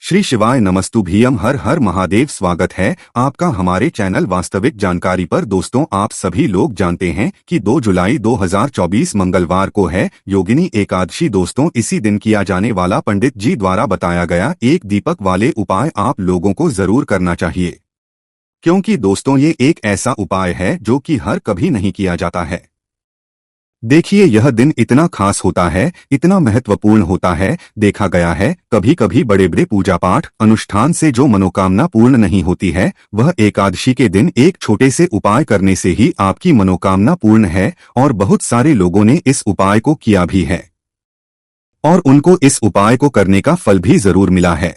श्री शिवाय नमस्तुभ्यम हर हर महादेव। स्वागत है आपका हमारे चैनल वास्तविक जानकारी पर। दोस्तों, आप सभी लोग जानते हैं कि 2 जुलाई 2024 मंगलवार को है योगिनी एकादशी। दोस्तों, इसी दिन किया जाने वाला पंडित जी द्वारा बताया गया एक दीपक वाले उपाय आप लोगों को जरूर करना चाहिए, क्योंकि दोस्तों ये एक ऐसा उपाय है जो कि हर कभी नहीं किया जाता है। देखिए, यह दिन इतना खास होता है, इतना महत्वपूर्ण होता है। देखा गया है कभी कभी बड़े बड़े पूजा पाठ अनुष्ठान से जो मनोकामना पूर्ण नहीं होती है, वह एकादशी के दिन एक छोटे से उपाय करने से ही आपकी मनोकामना पूर्ण है। और बहुत सारे लोगों ने इस उपाय को किया भी है और उनको इस उपाय को करने का फल भी जरूर मिला है।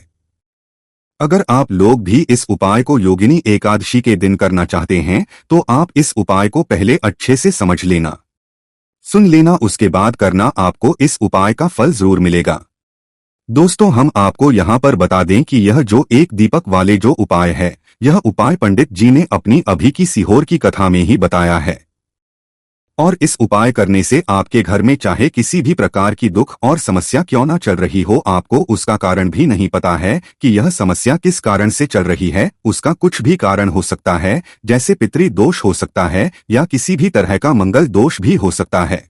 अगर आप लोग भी इस उपाय को योगिनी एकादशी के दिन करना चाहते हैं तो आप इस उपाय को पहले अच्छे से समझ लेना, सुन लेना, उसके बाद करना। आपको इस उपाय का फल जरूर मिलेगा। दोस्तों, हम आपको यहाँ पर बता दें कि यह जो एक दीपक वाले जो उपाय है, यह उपाय पंडित जी ने अपनी अभी की सीहोर की कथा में ही बताया है। और इस उपाय करने से आपके घर में चाहे किसी भी प्रकार की दुख और समस्या क्यों ना चल रही हो, आपको उसका कारण भी नहीं पता है कि यह समस्या किस कारण से चल रही है। उसका कुछ भी कारण हो सकता है, जैसे पितृ दोष हो सकता है या किसी भी तरह का मंगल दोष भी हो सकता है,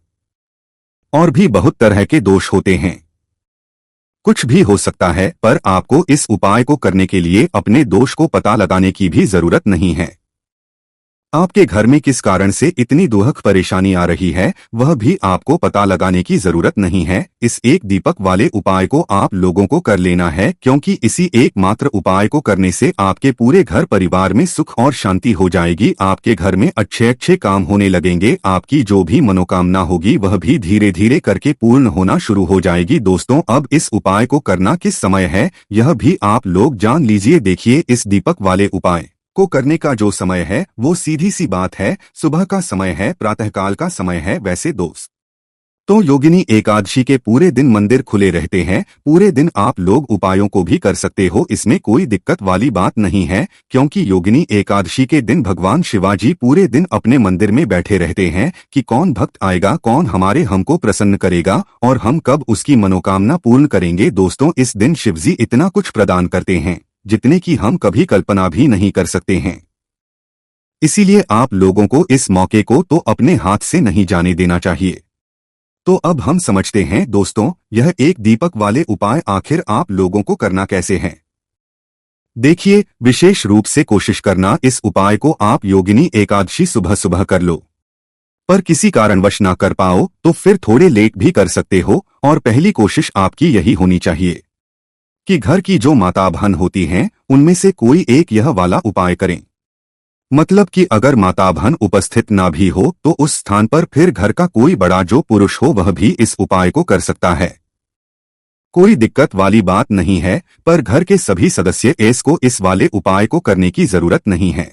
और भी बहुत तरह के दोष होते हैं, कुछ भी हो सकता है। पर आपको इस उपाय को करने के लिए अपने दोष को पता लगाने की भी जरूरत नहीं है। आपके घर में किस कारण से इतनी दुख परेशानी आ रही है, वह भी आपको पता लगाने की जरूरत नहीं है। इस एक दीपक वाले उपाय को आप लोगों को कर लेना है, क्योंकि इसी एकमात्र उपाय को करने से आपके पूरे घर परिवार में सुख और शांति हो जाएगी। आपके घर में अच्छे अच्छे काम होने लगेंगे। आपकी जो भी मनोकामना होगी वह भी धीरे धीरे करके पूर्ण होना शुरू हो जाएगी। दोस्तों, अब इस उपाय को करना किस समय है, यह भी आप लोग जान लीजिए। देखिए, इस दीपक वाले उपाय को करने का जो समय है वो सीधी सी बात है, सुबह का समय है, प्रातःकाल का समय है। वैसे दोस्त तो योगिनी एकादशी के पूरे दिन मंदिर खुले रहते हैं, पूरे दिन आप लोग उपायों को भी कर सकते हो, इसमें कोई दिक्कत वाली बात नहीं है। क्योंकि योगिनी एकादशी के दिन भगवान शिवाजी पूरे दिन अपने मंदिर में बैठे रहते हैं कि कौन भक्त आएगा, कौन हमको प्रसन्न करेगा और हम कब उसकी मनोकामना पूर्ण करेंगे। दोस्तों, इस दिन शिवजी इतना कुछ प्रदान करते हैं जितने की हम कभी कल्पना भी नहीं कर सकते हैं। इसीलिए आप लोगों को इस मौके को तो अपने हाथ से नहीं जाने देना चाहिए। तो अब हम समझते हैं दोस्तों, यह एक दीपक वाले उपाय आखिर आप लोगों को करना कैसे है। देखिए, विशेष रूप से कोशिश करना इस उपाय को आप योगिनी एकादशी सुबह सुबह कर लो। पर किसी कारणवश ना कर पाओ तो फिर थोड़े लेट भी कर सकते हो। और पहली कोशिश आपकी यही होनी चाहिए कि घर की जो माता बहन होती हैं उनमें से कोई एक यह वाला उपाय करें। मतलब कि अगर माता बहन उपस्थित ना भी हो तो उस स्थान पर फिर घर का कोई बड़ा जो पुरुष हो वह भी इस उपाय को कर सकता है। कोई दिक्कत वाली बात नहीं है, पर घर के सभी सदस्य को इस वाले उपाय को करने की जरूरत नहीं है।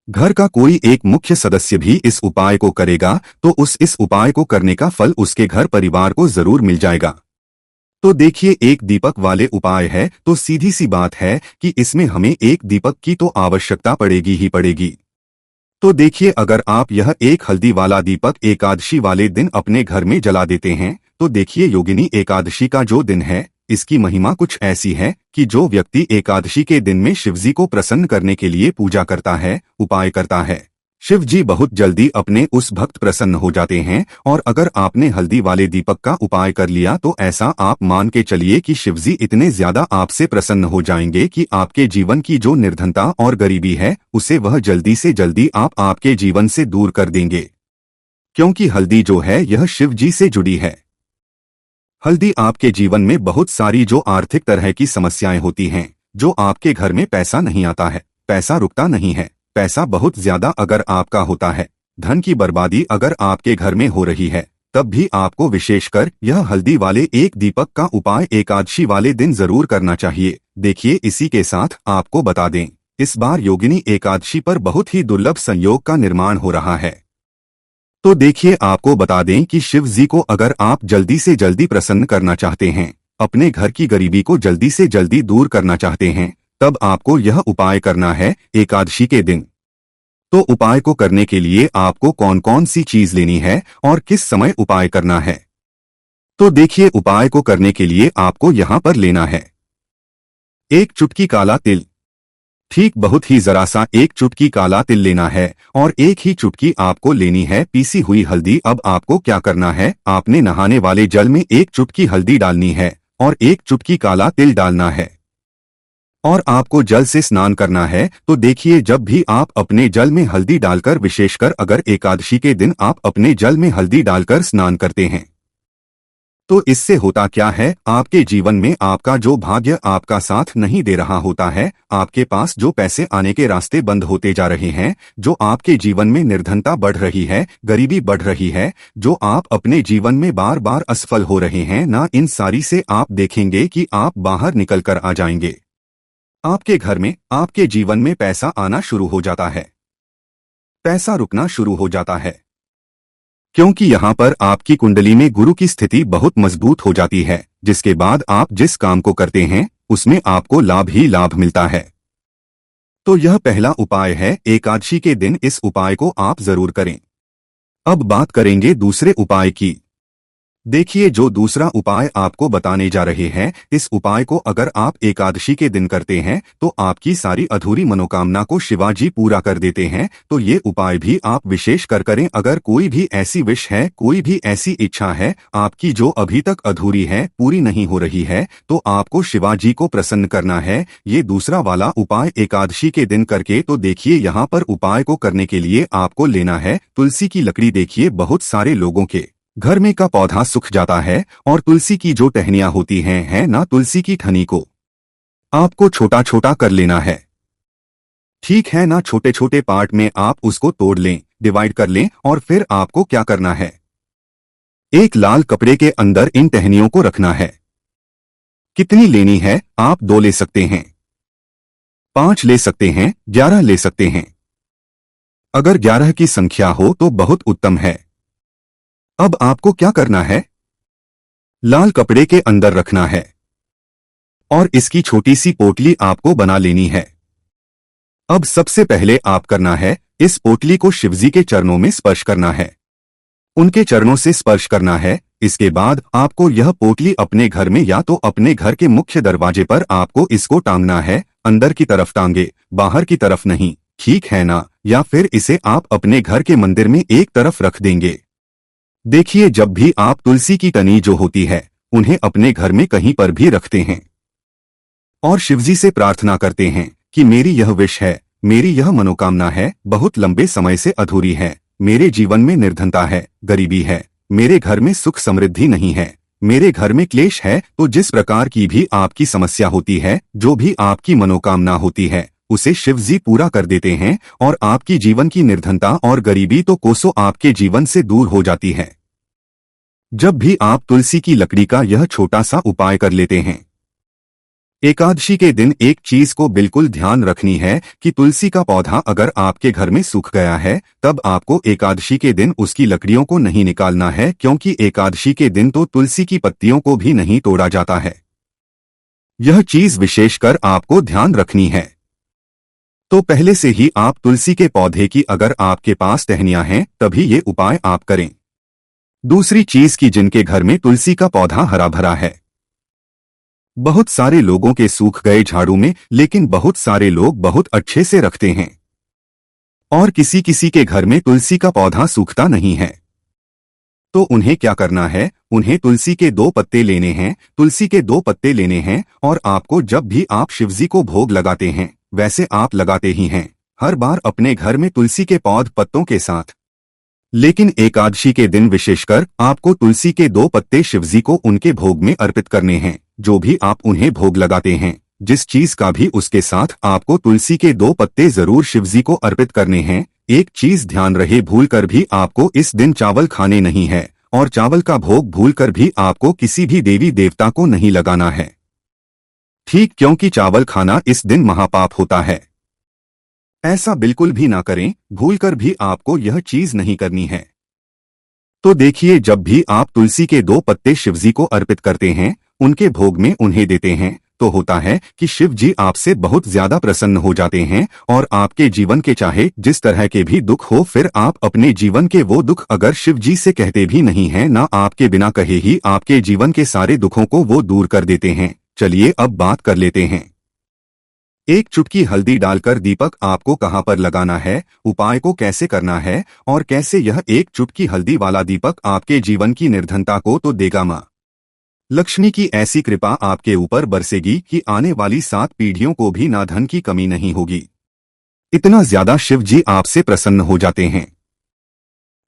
घर का कोई एक मुख्य सदस्य भी इस उपाय को करेगा तो इस उपाय को करने का फल उसके घर परिवार को जरूर मिल जाएगा। तो देखिए, एक दीपक वाले उपाय है तो सीधी सी बात है कि इसमें हमें एक दीपक की तो आवश्यकता पड़ेगी ही पड़ेगी। तो देखिए, अगर आप यह एक हल्दी वाला दीपक एकादशी वाले दिन अपने घर में जला देते हैं तो देखिए, योगिनी एकादशी का जो दिन है इसकी महिमा कुछ ऐसी है कि जो व्यक्ति एकादशी के दिन में शिवजी को प्रसन्न करने के लिए पूजा करता है, उपाय करता है, शिव जी बहुत जल्दी अपने उस भक्त प्रसन्न हो जाते हैं। और अगर आपने हल्दी वाले दीपक का उपाय कर लिया तो ऐसा आप मान के चलिए कि शिवजी इतने ज्यादा आपसे प्रसन्न हो जाएंगे कि आपके जीवन की जो निर्धनता और गरीबी है उसे वह जल्दी से जल्दी आपके जीवन से दूर कर देंगे। क्योंकि हल्दी जो है यह शिव जी से जुड़ी है। हल्दी आपके जीवन में बहुत सारी जो आर्थिक तरह की समस्याएं होती हैं, जो आपके घर में पैसा नहीं आता है, पैसा रुकता नहीं है, पैसा बहुत ज्यादा अगर आपका होता है, धन की बर्बादी अगर आपके घर में हो रही है, तब भी आपको विशेषकर यह हल्दी वाले एक दीपक का उपाय एकादशी वाले दिन जरूर करना चाहिए। देखिए, इसी के साथ आपको बता दें, इस बार योगिनी एकादशी पर बहुत ही दुर्लभ संयोग का निर्माण हो रहा है। तो देखिए, आपको बता दें कि शिव जी को अगर आप जल्दी से जल्दी प्रसन्न करना चाहते हैं, अपने घर की गरीबी को जल्दी से जल्दी दूर करना चाहते हैं, तब आपको यह उपाय करना है एकादशी के दिन। तो उपाय को करने के लिए आपको कौन कौन सी चीज लेनी है और किस समय उपाय करना है। तो देखिए, उपाय को करने के लिए आपको यहाँ पर लेना है एक चुटकी काला तिल। ठीक बहुत ही जरा सा एक चुटकी काला तिल लेना है और एक ही चुटकी आपको लेनी है पीसी हुई हल्दी। अब आपको क्या करना है, आपने नहाने वाले जल में एक चुटकी हल्दी डालनी है और एक चुटकी काला तिल डालना है और आपको जल से स्नान करना है। तो देखिए, जब भी आप अपने जल में हल्दी डालकर, विशेषकर अगर एकादशी के दिन आप अपने जल में हल्दी डालकर स्नान करते हैं, तो इससे होता क्या है, आपके जीवन में आपका जो भाग्य आपका साथ नहीं दे रहा होता है, आपके पास जो पैसे आने के रास्ते बंद होते जा रहे हैं, जो आपके जीवन में निर्धनता बढ़ रही है, गरीबी बढ़ रही है, जो आप अपने जीवन में बार बार असफल हो रहे हैं ना, इन सारी से आप देखेंगे कि आप बाहर निकल कर आ जाएंगे। आपके घर में, आपके जीवन में पैसा आना शुरू हो जाता है, पैसा रुकना शुरू हो जाता है, क्योंकि यहाँ पर आपकी कुंडली में गुरु की स्थिति बहुत मजबूत हो जाती है, जिसके बाद आप जिस काम को करते हैं उसमें आपको लाभ ही लाभ मिलता है। तो यह पहला उपाय है, एकादशी के दिन इस उपाय को आप जरूर करें। अब बात करेंगे दूसरे उपाय की। देखिए, जो दूसरा उपाय आपको बताने जा रहे हैं, इस उपाय को अगर आप एकादशी के दिन करते हैं तो आपकी सारी अधूरी मनोकामना को शिवाजी पूरा कर देते हैं। तो ये उपाय भी आप विशेष कर करें। अगर कोई भी ऐसी विश है, कोई भी ऐसी इच्छा है आपकी जो अभी तक अधूरी है, पूरी नहीं हो रही है, तो आपको शिवाजी को प्रसन्न करना है। ये दूसरा वाला उपाय एकादशी के दिन करके, तो देखिए यहाँ पर उपाय को करने के लिए आपको लेना है तुलसी की लकड़ी। देखिए, बहुत सारे लोगों के घर में का पौधा सूख जाता है और तुलसी की जो टहनियां होती हैं है ना, तुलसी की ठनी को आपको छोटा छोटा कर लेना है, ठीक है ना। छोटे छोटे पार्ट में आप उसको तोड़ लें, डिवाइड कर लें और फिर आपको क्या करना है, एक लाल कपड़े के अंदर इन टहनियों को रखना है। कितनी लेनी है, आप 2 ले सकते हैं, 5 ले सकते हैं, 11 ले सकते हैं। अगर 11 की संख्या हो तो बहुत उत्तम है। अब आपको क्या करना है, लाल कपड़े के अंदर रखना है और इसकी छोटी सी पोटली आपको बना लेनी है। अब सबसे पहले आप करना है, इस पोटली को शिवजी के चरणों में स्पर्श करना है, उनके चरणों से स्पर्श करना है। इसके बाद आपको यह पोटली अपने घर में या तो अपने घर के मुख्य दरवाजे पर आपको इसको टांगना है, अंदर की तरफ टांगे, बाहर की तरफ नहीं, ठीक है ना। या फिर इसे आप अपने घर के मंदिर में एक तरफ रख देंगे। देखिए, जब भी आप तुलसी की टहनी जो होती है उन्हें अपने घर में कहीं पर भी रखते हैं और शिवजी से प्रार्थना करते हैं कि मेरी यह विश है, मेरी यह मनोकामना है, बहुत लंबे समय से अधूरी है, मेरे जीवन में निर्धनता है, गरीबी है, मेरे घर में सुख समृद्धि नहीं है, मेरे घर में क्लेश है। तो जिस प्रकार की भी आपकी समस्या होती है, जो भी आपकी मनोकामना होती है, उसे शिवजी पूरा कर देते हैं और आपकी जीवन की निर्धनता और गरीबी तो कोसों आपके जीवन से दूर हो जाती है। जब भी आप तुलसी की लकड़ी का यह छोटा सा उपाय कर लेते हैं, एकादशी के दिन एक चीज को बिल्कुल ध्यान रखनी है कि तुलसी का पौधा अगर आपके घर में सूख गया है, तब आपको एकादशी के दिन उसकी लकड़ियों को नहीं निकालना है, क्योंकि एकादशी के दिन तो तुलसी की पत्तियों को भी नहीं तोड़ा जाता है। यह चीज विशेषकर आपको ध्यान रखनी है। तो पहले से ही आप तुलसी के पौधे की अगर आपके पास टहनियां हैं तभी ये उपाय आप करें। दूसरी चीज की, जिनके घर में तुलसी का पौधा हरा भरा है, बहुत सारे लोगों के सूख गए झाड़ू में, लेकिन बहुत सारे लोग बहुत अच्छे से रखते हैं और किसी किसी के घर में तुलसी का पौधा सूखता नहीं है। तो उन्हें क्या करना है, उन्हें तुलसी के 2 पत्ते लेने हैं, तुलसी के 2 पत्ते लेने हैं और आपको जब भी आप शिवजी को भोग लगाते हैं, वैसे आप लगाते ही हैं हर बार अपने घर में तुलसी के पौध पत्तों के साथ, लेकिन एकादशी के दिन विशेषकर आपको तुलसी के 2 पत्ते शिवजी को उनके भोग में अर्पित करने हैं। जो भी आप उन्हें भोग लगाते हैं, जिस चीज का भी, उसके साथ आपको तुलसी के 2 पत्ते जरूर शिवजी को अर्पित करने हैं। एक चीज ध्यान रहे, भूलकर भी आपको इस दिन चावल खाने नहीं है और चावल का भोग भूलकर भी आपको किसी भी देवी देवता को नहीं लगाना है, ठीक, क्योंकि चावल खाना इस दिन महापाप होता है। ऐसा बिल्कुल भी ना करें, भूलकर भी आपको यह चीज नहीं करनी है। तो देखिए, जब भी आप तुलसी के 2 पत्ते शिवजी को अर्पित करते हैं, उनके भोग में उन्हें देते हैं, तो होता है कि शिव जी आपसे बहुत ज्यादा प्रसन्न हो जाते हैं और आपके जीवन के चाहे जिस तरह के भी दुख हो, फिर आप अपने जीवन के वो दुख अगर शिव जी से कहते भी नहीं हैं, ना आपके बिना कहे ही आपके जीवन के सारे दुखों को वो दूर कर देते हैं। चलिए अब बात कर लेते हैं एक चुटकी हल्दी डालकर दीपक आपको कहां पर लगाना है, उपाय को कैसे करना है और कैसे यह एक चुटकी हल्दी वाला दीपक आपके जीवन की निर्धनता को तो देगा मां लक्ष्मी की ऐसी कृपा आपके ऊपर बरसेगी कि आने वाली 7 पीढ़ियों को भी ना धन की कमी नहीं होगी। इतना ज्यादा शिव जी आपसे प्रसन्न हो जाते हैं।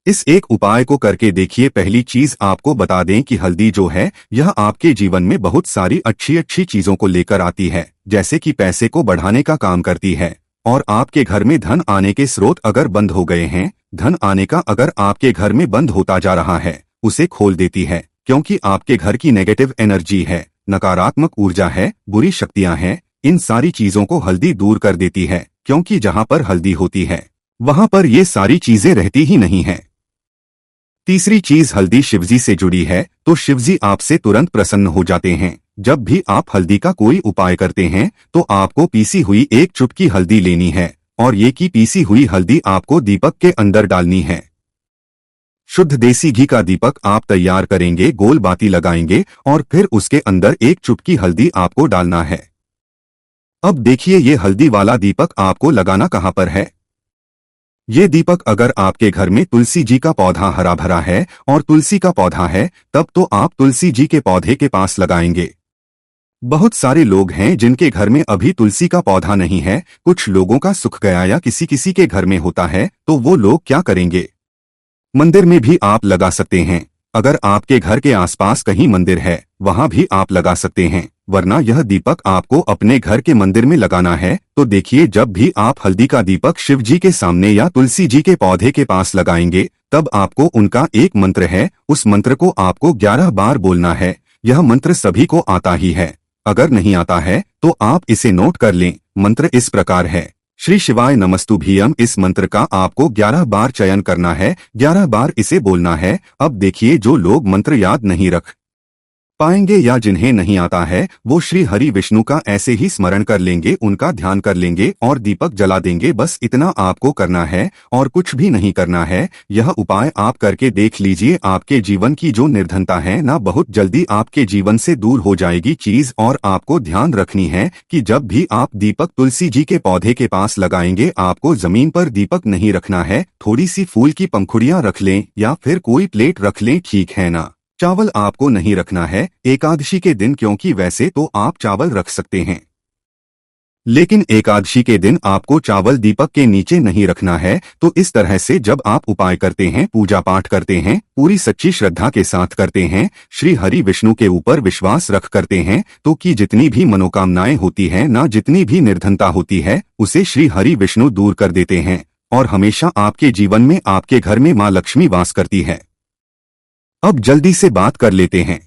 इस एक उपाय को करके देखिए। पहली चीज आपको बता दें कि हल्दी जो है यह आपके जीवन में बहुत सारी अच्छी अच्छी चीजों को लेकर आती है, जैसे कि पैसे को बढ़ाने का काम करती है और आपके घर में धन आने के स्रोत अगर बंद हो गए हैं, धन आने का अगर आपके घर में बंद होता जा रहा है, उसे खोल देती है। क्योंकि आपके घर की नेगेटिव एनर्जी है, नकारात्मक ऊर्जा है, बुरी शक्तियां हैं, इन सारी चीजों को हल्दी दूर कर देती है। क्योंकि जहां पर हल्दी होती है वहां पर ये सारी चीजें रहती ही नहीं है। तीसरी चीज, हल्दी शिवजी से जुड़ी है तो शिवजी आपसे तुरंत प्रसन्न हो जाते हैं। जब भी आप हल्दी का कोई उपाय करते हैं तो आपको पीसी हुई एक चुटकी हल्दी लेनी है और ये की पीसी हुई हल्दी आपको दीपक के अंदर डालनी है। शुद्ध देसी घी का दीपक आप तैयार करेंगे, गोल बाती लगाएंगे और फिर उसके अंदर एक चुटकी हल्दी आपको डालना है। अब देखिए ये हल्दी वाला दीपक आपको लगाना कहां पर है। ये दीपक अगर आपके घर में तुलसी जी का पौधा हरा भरा है और तुलसी का पौधा है तब तो आप तुलसी जी के पौधे के पास लगाएंगे। बहुत सारे लोग हैं जिनके घर में अभी तुलसी का पौधा नहीं है, कुछ लोगों का सूख गया या किसी किसी के घर में होता है, तो वो लोग क्या करेंगे, मंदिर में भी आप लगा सकते हैं। अगर आपके घर के आसपास कहीं मंदिर है वहां भी आप लगा सकते हैं, वरना यह दीपक आपको अपने घर के मंदिर में लगाना है। तो देखिए, जब भी आप हल्दी का दीपक शिव जी के सामने या तुलसी जी के पौधे के पास लगाएंगे तब आपको उनका एक मंत्र है, उस मंत्र को आपको 11 बार बोलना है। यह मंत्र सभी को आता ही है, अगर नहीं आता है तो आप इसे नोट कर लें। मंत्र इस प्रकार है, श्री शिवाय नमस्तुभ्यम। इस मंत्र का आपको 11 बार चयन करना है, 11 बार इसे बोलना है। अब देखिए, जो लोग मंत्र याद नहीं रख पाएंगे या जिन्हें नहीं आता है वो श्री हरि विष्णु का ऐसे ही स्मरण कर लेंगे, उनका ध्यान कर लेंगे और दीपक जला देंगे। बस इतना आपको करना है और कुछ भी नहीं करना है। यह उपाय आप करके देख लीजिए, आपके जीवन की जो निर्धनता है ना बहुत जल्दी आपके जीवन से दूर हो जाएगी। चीज और आपको ध्यान रखनी है कि जब भी आप दीपक तुलसी जी के पौधे के पास लगाएंगे आपको जमीन पर दीपक नहीं रखना है, थोड़ी सी फूल की पंखुड़ियां रख लें या फिर कोई प्लेट रख लें, ठीक है ना। चावल आपको नहीं रखना है एकादशी के दिन, क्योंकि वैसे तो आप चावल रख सकते हैं लेकिन एकादशी के दिन आपको चावल दीपक के नीचे नहीं रखना है। तो इस तरह से जब आप उपाय करते हैं, पूजा पाठ करते हैं, पूरी सच्ची श्रद्धा के साथ करते हैं, श्री हरि विष्णु के ऊपर विश्वास रख करते हैं, तो कि जितनी भी मनोकामनाएं होती हैं ना, जितनी भी निर्धनता होती है, उसे श्री हरि विष्णु दूर कर देते हैं और हमेशा आपके जीवन में आपके घर में माँ लक्ष्मी वास करती है। अब जल्दी से बात कर लेते हैं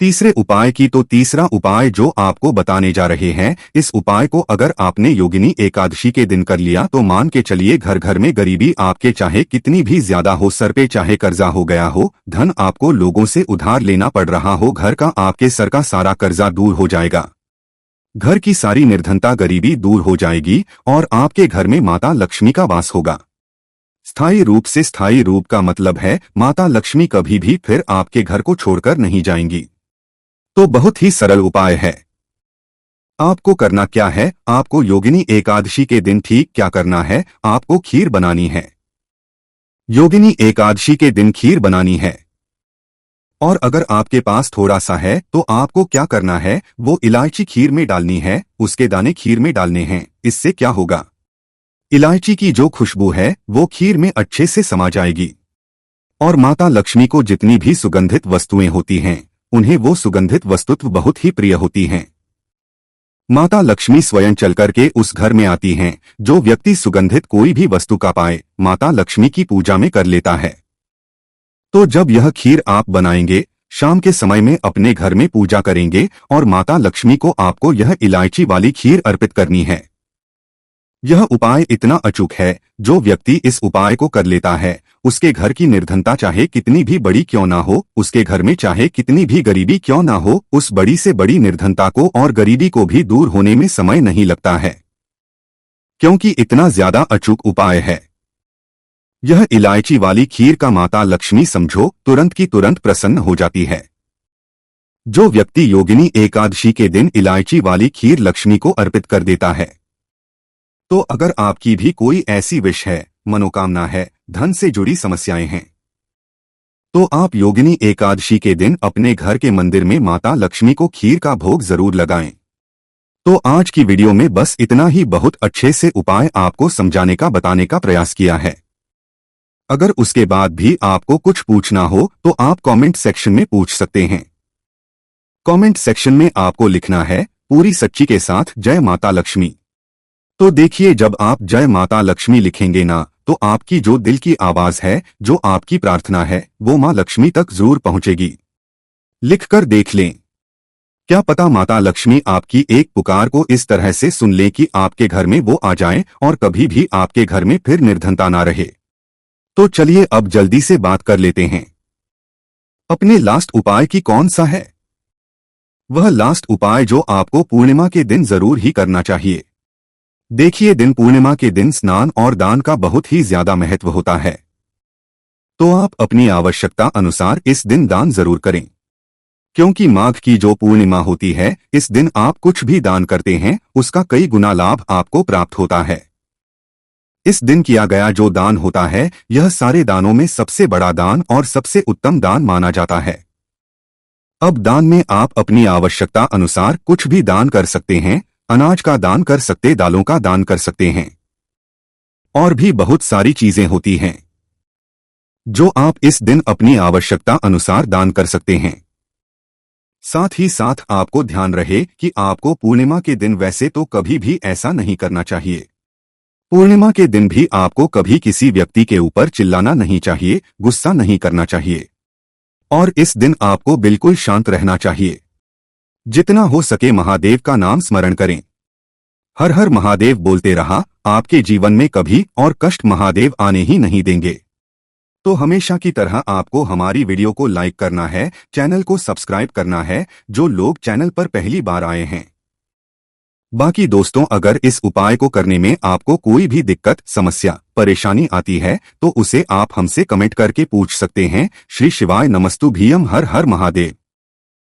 तीसरे उपाय की। तो तीसरा उपाय जो आपको बताने जा रहे हैं, इस उपाय को अगर आपने योगिनी एकादशी के दिन कर लिया तो मान के चलिए घर घर में गरीबी आपके चाहे कितनी भी ज्यादा हो, सर पे चाहे कर्जा हो गया हो, धन आपको लोगों से उधार लेना पड़ रहा हो, घर का आपके सर का सारा कर्जा दूर हो जाएगा, घर की सारी निर्धनता गरीबी दूर हो जाएगी और आपके घर में माता लक्ष्मी का वास होगा। स्थायी रूप से, स्थायी रूप का मतलब है माता लक्ष्मी कभी भी फिर आपके घर को छोड़कर नहीं जाएंगी। तो बहुत ही सरल उपाय है। आपको करना क्या है, आपको योगिनी एकादशी के दिन ठीक क्या करना है, आपको खीर बनानी है। योगिनी एकादशी के दिन खीर बनानी है और अगर आपके पास थोड़ा सा है तो आपको क्या करना है, वो इलायची खीर में डालनी है, उसके दाने खीर में डालने हैं। इससे क्या होगा, इलायची की जो खुशबू है वो खीर में अच्छे से समा जाएगी और माता लक्ष्मी को जितनी भी सुगंधित वस्तुएं होती हैं उन्हें वो सुगंधित वस्तुत्व बहुत ही प्रिय होती हैं। माता लक्ष्मी स्वयं चलकर के उस घर में आती हैं। जो व्यक्ति सुगंधित कोई भी वस्तु का पाए माता लक्ष्मी की पूजा में कर लेता है। तो जब यह खीर आप बनाएंगे, शाम के समय में अपने घर में पूजा करेंगे और माता लक्ष्मी को आपको यह इलायची वाली खीर अर्पित करनी है। यह उपाय इतना अचूक है, जो व्यक्ति इस उपाय को कर लेता है उसके घर की निर्धनता चाहे कितनी भी बड़ी क्यों ना हो, उसके घर में चाहे कितनी भी गरीबी क्यों ना हो, उस बड़ी से बड़ी निर्धनता को और गरीबी को भी दूर होने में समय नहीं लगता है, क्योंकि इतना ज्यादा अचूक उपाय है। यह इलायची वाली खीर का माता लक्ष्मी समझो तुरंत की तुरंत प्रसन्न हो जाती है। जो व्यक्ति योगिनी एकादशी के दिन इलायची वाली खीर लक्ष्मी को अर्पित कर देता है, तो अगर आपकी भी कोई ऐसी विश है, मनोकामना है, धन से जुड़ी समस्याएं हैं, तो आप योगिनी एकादशी के दिन अपने घर के मंदिर में माता लक्ष्मी को खीर का भोग जरूर लगाएं। तो आज की वीडियो में बस इतना ही, बहुत अच्छे से उपाय आपको समझाने का बताने का प्रयास किया है। अगर उसके बाद भी आपको कुछ पूछना हो तो आप कमेंट सेक्शन में पूछ सकते हैं। कमेंट सेक्शन में आपको लिखना है पूरी सच्ची के साथ जय माता लक्ष्मी। तो देखिए, जब आप जय माता लक्ष्मी लिखेंगे ना, तो आपकी जो दिल की आवाज है, जो आपकी प्रार्थना है, वो मां लक्ष्मी तक जरूर पहुंचेगी। लिखकर देख लें, क्या पता माता लक्ष्मी आपकी एक पुकार को इस तरह से सुन ले कि आपके घर में वो आ जाएं और कभी भी आपके घर में फिर निर्धनता ना रहे। तो चलिए अब जल्दी से बात कर लेते हैं, अपने लास्ट उपाय की कौन सा है। वह लास्ट उपाय जो आपको पूर्णिमा के दिन जरूर ही करना चाहिए। देखिए, दिन पूर्णिमा के दिन स्नान और दान का बहुत ही ज्यादा महत्व होता है, तो आप अपनी आवश्यकता अनुसार इस दिन दान जरूर करें, क्योंकि माघ की जो पूर्णिमा होती है, इस दिन आप कुछ भी दान करते हैं उसका कई गुना लाभ आपको प्राप्त होता है। इस दिन किया गया जो दान होता है, यह सारे दानों में सबसे बड़ा दान और सबसे उत्तम दान माना जाता है। अब दान में आप अपनी आवश्यकता अनुसार कुछ भी दान कर सकते हैं, अनाज का दान कर सकते, दालों का दान कर सकते हैं, और भी बहुत सारी चीजें होती हैं जो आप इस दिन अपनी आवश्यकता अनुसार दान कर सकते हैं। साथ ही साथ आपको ध्यान रहे कि आपको पूर्णिमा के दिन वैसे तो कभी भी ऐसा नहीं करना चाहिए। पूर्णिमा के दिन भी आपको कभी किसी व्यक्ति के ऊपर चिल्लाना नहीं चाहिए, गुस्सा नहीं करना चाहिए, और इस दिन आपको बिल्कुल शांत रहना चाहिए। जितना हो सके महादेव का नाम स्मरण करें। हर हर महादेव बोलते रहा, आपके जीवन में कभी और कष्ट महादेव आने ही नहीं देंगे। तो हमेशा की तरह आपको हमारी वीडियो को लाइक करना है, चैनल को सब्सक्राइब करना है, जो लोग चैनल पर पहली बार आए हैं। बाकी दोस्तों, अगर इस उपाय को करने में आपको कोई भी दिक्कत, समस्या, परेशानी आती है तो उसे आप हमसे कमेंट करके पूछ सकते हैं। श्री शिवाय नमस्तुभ्यम। हर हर महादेव।